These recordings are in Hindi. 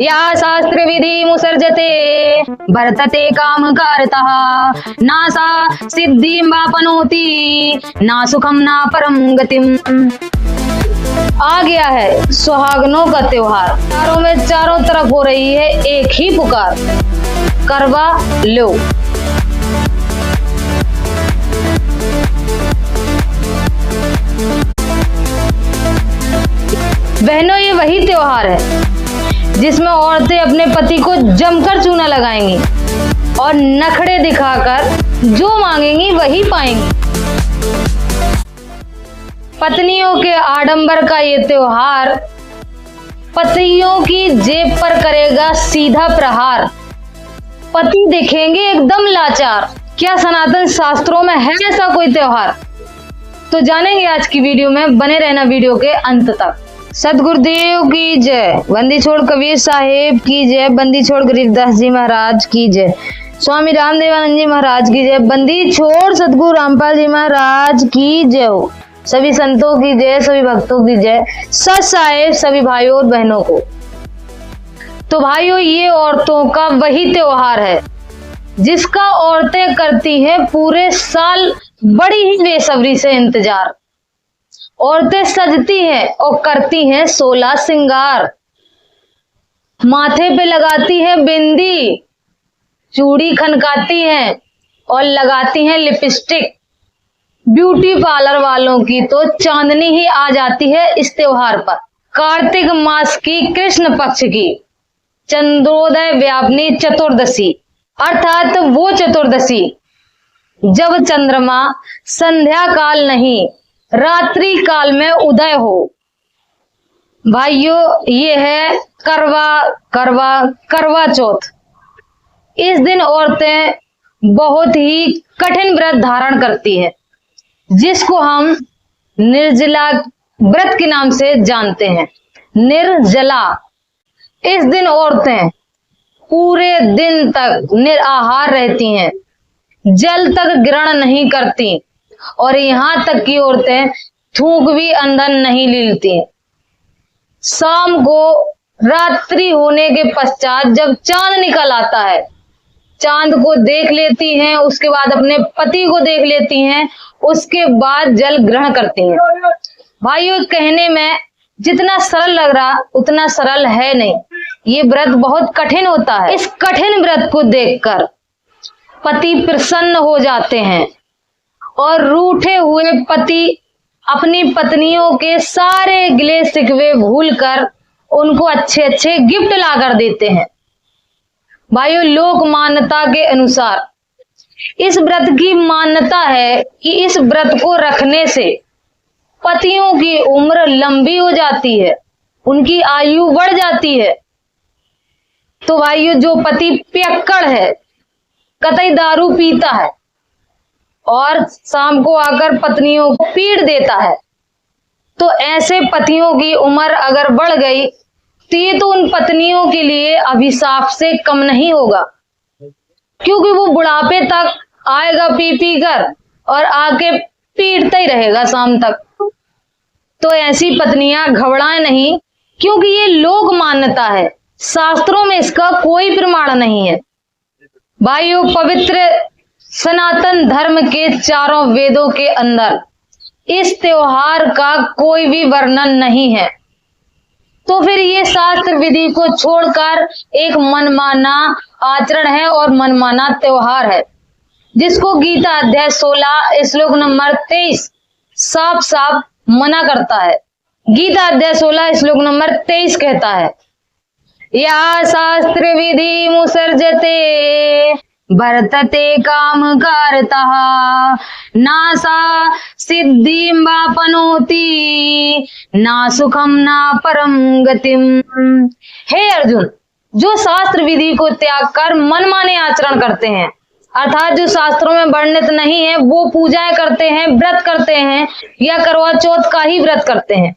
या शास्त्र विधि मुसर्जते वर्तते काम कारतः ना सा सिद्धिं वापनोति ना सुखम ना परम गतिम। आ गया है सुहागनों का त्योहार। चारों में चारों तरफ हो रही है एक ही पुकार, करवा लो। बहनों, ये वही त्योहार है जिसमें औरतें अपने पति को जमकर चूना लगाएंगी और नखड़े दिखाकर जो मांगेंगी वही पाएंगी। पत्नियों के आडंबर का ये त्योहार पतियों की जेब पर करेगा सीधा प्रहार। पति दिखेंगे एकदम लाचार। क्या सनातन शास्त्रों में है ऐसा कोई त्योहार? तो जानेंगे आज की वीडियो में, बने रहना वीडियो के अंत तक। सतगुरुदेव की जय, बंदी छोड़ कबीर साहेब की जय, बंदी छोड़ गरीबदास जी महाराज की जय, स्वामी रामदेवानंद जी महाराज की जय, बंदी छोड़ सतगुरु रामपाल जी महाराज की जय हो। सभी संतों की जय, सभी भक्तों की जय, सच साहेब सभी भाइयों और बहनों को। तो भाइयों, ये औरतों का वही त्योहार है जिसका औरतें करती हैं पूरे साल बड़ी ही बेसब्री से इंतजार। औरतें सजती हैं और करती हैं 16 श्रृंगार, माथे पे लगाती हैं बिंदी, चूड़ी खनकाती हैं और लगाती हैं लिपस्टिक। ब्यूटी पार्लर वालों की तो चांदनी ही आ जाती है इस त्योहार पर। कार्तिक मास की कृष्ण पक्ष की चंद्रोदय व्यापनी चतुर्दशी, अर्थात वो चतुर्दशी जब चंद्रमा संध्या काल नहीं रात्रि काल में उदय हो। भाइयों, ये है करवा चौथ। इस दिन औरतें बहुत ही कठिन व्रत धारण करती है जिसको हम निर्जला व्रत के नाम से जानते हैं। निर्जला, इस दिन औरतें पूरे दिन तक निराहार रहती हैं, जल तक ग्रहण नहीं करती और यहाँ तक कि औरतें थूक भी अंदर नहीं लीलती। शाम को रात्रि होने के पश्चात जब चांद निकल आता है, चांद को देख लेती हैं, उसके बाद अपने पति को देख लेती हैं, उसके बाद जल ग्रहण करती हैं। भाइयों, कहने में जितना सरल लग रहा उतना सरल है नहीं। ये व्रत बहुत कठिन होता है। इस कठिन व्रत को देखकर पति प्रसन्न हो जाते हैं और रूठे हुए पति अपनी पत्नियों के सारे गिले शिकवे भूलकर उनको अच्छे अच्छे गिफ्ट लाकर देते हैं। भाइयों, लोक मान्यता के अनुसार इस व्रत की मान्यता है कि इस व्रत को रखने से पतियों की उम्र लंबी हो जाती है, उनकी आयु बढ़ जाती है। तो भाइयों, जो पति पियक्कड़ है, कतई दारू पीता है और शाम को आकर पत्नियों को पीट देता है, तो ऐसे पतियों की उम्र अगर बढ़ गई तो ये तो उन पत्नियों के लिए अभिशाप से कम नहीं होगा, क्योंकि वो बुढ़ापे तक आएगा पी पी कर और आके पीटता ही रहेगा शाम तक। तो ऐसी पत्नियां घबराएं नहीं, क्योंकि ये लोक मान्यता है, शास्त्रों में इसका कोई प्रमाण नहीं है। भाइयों, पवित्र सनातन धर्म के चारों वेदों के अंदर इस त्योहार का कोई भी वर्णन नहीं है। तो फिर ये शास्त्र विधि को छोड़कर एक मनमाना आचरण है और मनमाना त्योहार है, जिसको गीता अध्याय 16 श्लोक नंबर 23 साफ साफ मना करता है। गीता अध्याय 16 श्लोक नंबर 23 कहता है, या शास्त्र विधि मुसर्जते वर्तते काम कारतः ना सा सिद्धिं वापनोति ना सुखम ना परम गतिम। हे अर्जुन, जो शास्त्र विधि को त्याग कर मनमाने आचरण करते हैं, अर्थात जो शास्त्रों में वर्णित नहीं है वो पूजाएं करते हैं, व्रत करते हैं या करवा चौथ का ही व्रत करते हैं,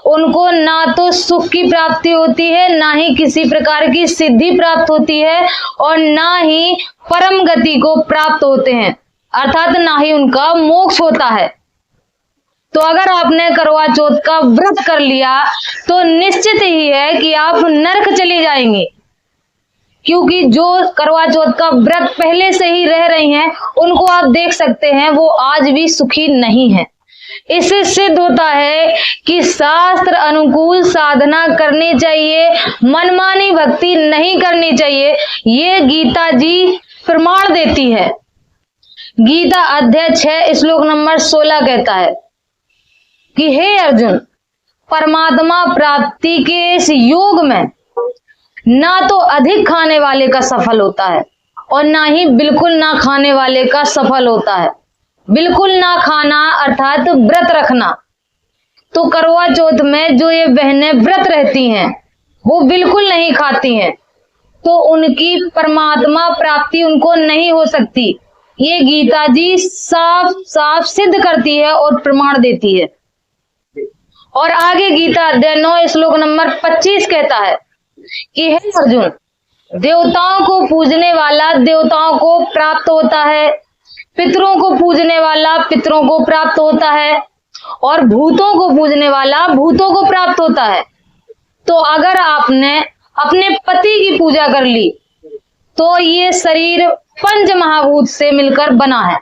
उनको ना तो सुख की प्राप्ति होती है, ना ही किसी प्रकार की सिद्धि प्राप्त होती है और ना ही परम गति को प्राप्त होते हैं, अर्थात ना ही उनका मोक्ष होता है। तो अगर आपने करवा चौथ का व्रत कर लिया तो निश्चित ही है कि आप नरक चली जाएंगी, क्योंकि जो करवा चौथ का व्रत पहले से ही रह रही हैं उनको आप देख सकते हैं वो आज भी सुखी नहीं है। इससे सिद्ध होता है कि शास्त्र अनुकूल साधना करनी चाहिए, मनमानी भक्ति नहीं करनी चाहिए। ये गीता जी प्रमाण देती है। गीता अध्याय 6 श्लोक नंबर 16 कहता है कि हे अर्जुन, परमात्मा प्राप्ति के इस योग में ना तो अधिक खाने वाले का सफल होता है और ना ही बिल्कुल ना खाने वाले का सफल होता है। बिल्कुल ना खाना अर्थात व्रत रखना। तो करवा चौथ में जो ये बहनें व्रत रहती हैं वो बिल्कुल नहीं खाती हैं, तो उनकी परमात्मा प्राप्ति उनको नहीं हो सकती। ये गीता जी साफ साफ सिद्ध करती है और प्रमाण देती है। और आगे गीता अध्याय 9 श्लोक नंबर 25 कहता है कि हे अर्जुन, देवताओं को पूजने वाला देवताओं को प्राप्त होता है, पितरों को पूजने वाला पितरों को प्राप्त होता है और भूतों को पूजने वाला भूतों को प्राप्त होता है। तो अगर आपने अपने पति की पूजा कर ली तो ये शरीर पंच महाभूत से मिलकर बना है।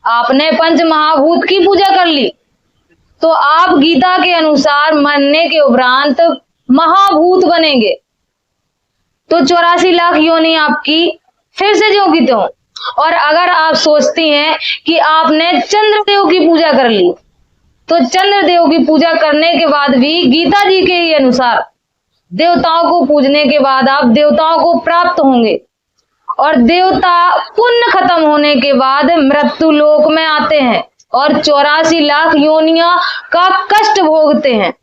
आपने पंच महाभूत की पूजा कर ली तो आप गीता के अनुसार मरने के उपरांत महाभूत बनेंगे। तो 84 लाख योनि आपकी फिर से ज्यों की त्यों। और अगर आप सोचती हैं कि आपने चंद्रदेव की पूजा कर ली तो चंद्रदेव की पूजा करने के बाद भी गीता जी के ही अनुसार देवताओं को पूजने के बाद आप देवताओं को प्राप्त होंगे और देवता पुण्य खत्म होने के बाद मृत्यु लोक में आते हैं और 84 लाख योनियां का कष्ट भोगते हैं।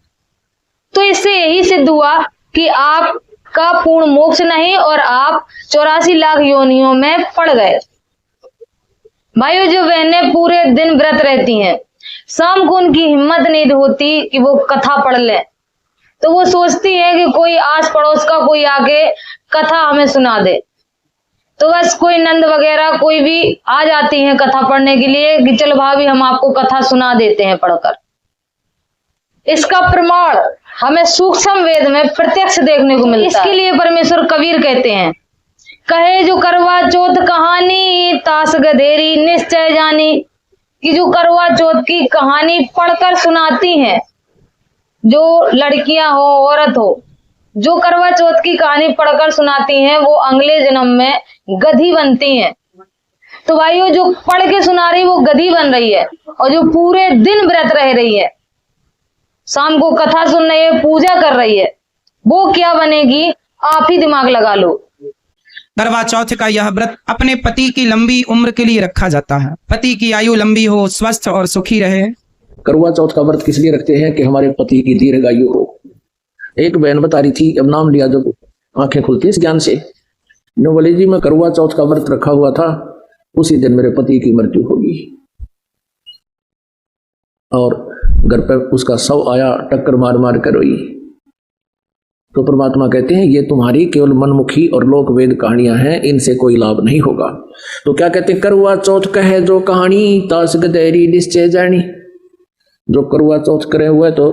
तो इससे यही सिद्ध हुआ कि आपका पूर्ण मोक्ष नहीं और आप 84 लाख योनियों में पड़ गए। भाइयों, जो बहनें पूरे दिन व्रत रहती हैं, शाम को उनकी हिम्मत नहीं होती कि वो कथा पढ़ ले, तो वो सोचती है कि कोई आस पड़ोस का कोई आके कथा हमें सुना दे। तो बस कोई नंद वगैरह कोई भी आ जाती हैं कथा पढ़ने के लिए कि चलो भाभी हम आपको कथा सुना देते हैं पढ़कर। इसका प्रमाण हमें सूक्ष्म वेद में प्रत्यक्ष देखने को मिलता है। इसके लिए परमेश्वर कबीर कहते हैं, कहे जो करवा चौथ कहानी तास गधेरी निश्चय जानी, कि जो करवा चौथ की कहानी पढ़कर सुनाती हैं, जो लड़कियां हो औरत हो, जो करवा चौथ की कहानी पढ़कर सुनाती हैं वो अगले जन्म में गधी बनती हैं। तो भाइयों, जो पढ़ के सुना रही वो गधी बन रही है और जो पूरे दिन व्रत रह रही है, शाम को कथा सुन रही है, पूजा कर रही है, वो क्या बनेगी? आप ही दिमाग लगा लो। करवा चौथ का यह व्रत अपने पति की लंबी उम्र के लिए रखा जाता है। पति की आयु लंबी हो, स्वस्थ और सुखी रहे। करवा चौथ का व्रत किस लिए रखते हैं? कि हमारे पति की दीर्घायु हो। एक बहन बता रही थी, अब नाम लिया, जब आंखें खुलती इस ज्ञान से, नो बोले जी मैं करवा चौथ का व्रत रखा हुआ था, उसी दिन मेरे पति की मृत्यु होगी। और घर पर उसका शव आया, टक्कर मार मार कर रोई। तो परमात्मा कहते हैं ये तुम्हारी केवल मनमुखी और लोक वेद कहानियां हैं, इनसे कोई लाभ नहीं होगा। तो क्या कहते हैं? करवा चौथ कहे जो कहानी तास गधेरी निश्चय जानी। जो करवा चौथ करे हुए तो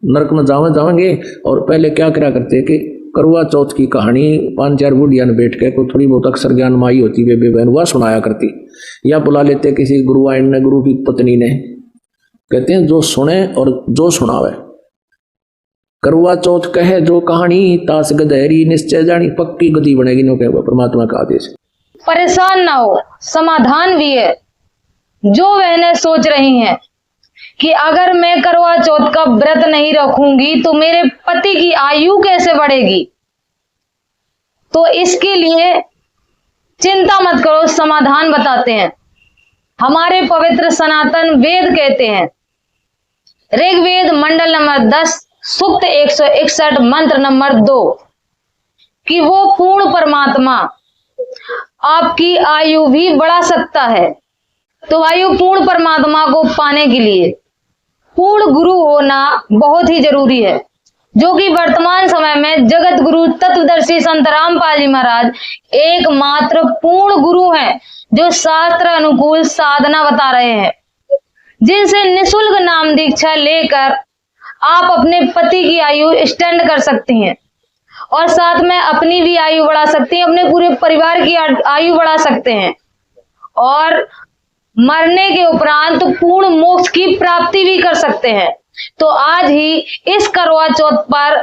नरक में जाएंगे। और पहले क्या करा करते कि करवा चौथ की कहानी 5-4 बुढ़िया ने बैठ के, कोई थोड़ी बहुत अक्षर ज्ञान माई होती बेबे बहन, वह सुनाया करती, या बुला लेते किसी गुरुआइन ने, गुरु की पत्नी ने। कहते हैं जो सुने और जो सुनावे। करवा चौथ कहे जो कहानी तास गधेरी निश्चय जानी, पक्की गति बनेगी। नो कहे परमात्मा का आदेश। परेशान ना हो, समाधान भी है। जो बहनें सोच रही हैं कि अगर मैं करवा चौथ का व्रत नहीं रखूंगी तो मेरे पति की आयु कैसे बढ़ेगी, तो इसके लिए चिंता मत करो, समाधान बताते हैं। हमारे पवित्र सनातन वेद कहते हैं, ऋग्वेद मंडल नंबर 10 सूक्त 161 मंत्र नंबर 2, कि वो पूर्ण परमात्मा आपकी आयु भी बढ़ा सकता है। तो आयु पूर्ण परमात्मा को पाने के लिए पूर्ण गुरु होना बहुत ही जरूरी है, जो कि वर्तमान समय में जगत गुरु तत्वदर्शी संत रामपाल जी महाराज एकमात्र पूर्ण गुरु हैं जो शास्त्र अनुकूल साधना बता रहे हैं। जिनसे निशुल्क नाम दीक्षा लेकर आप अपने पति की आयु एक्सटेंड कर सकती हैं और साथ में अपनी भी आयु बढ़ा सकती हैं, अपने पूरे परिवार की आयु बढ़ा सकते हैं और मरने के उपरांत पूर्ण मोक्ष की प्राप्ति भी कर सकते हैं। तो आज ही इस करवा चौथ पर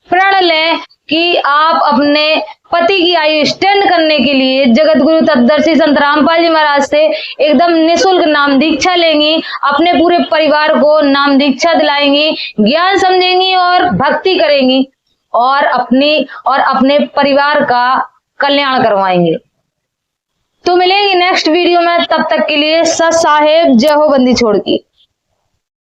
प्रण लें कि आप अपने पति की आयु एक्सटेंड करने के लिए जगत गुरु तत्दर्शी संत रामपाल जी महाराज से एकदम निशुल्क नाम दीक्षा लेंगी, अपने पूरे परिवार को नाम दीक्षा दिलाएंगी, ज्ञान समझेंगी और भक्ति करेंगी और अपने परिवार का कल्याण करवाएंगे। तो मिलेंगे नेक्स्ट वीडियो में, तब तक के लिए सत साहेब, जय हो बंदी छोड़ की।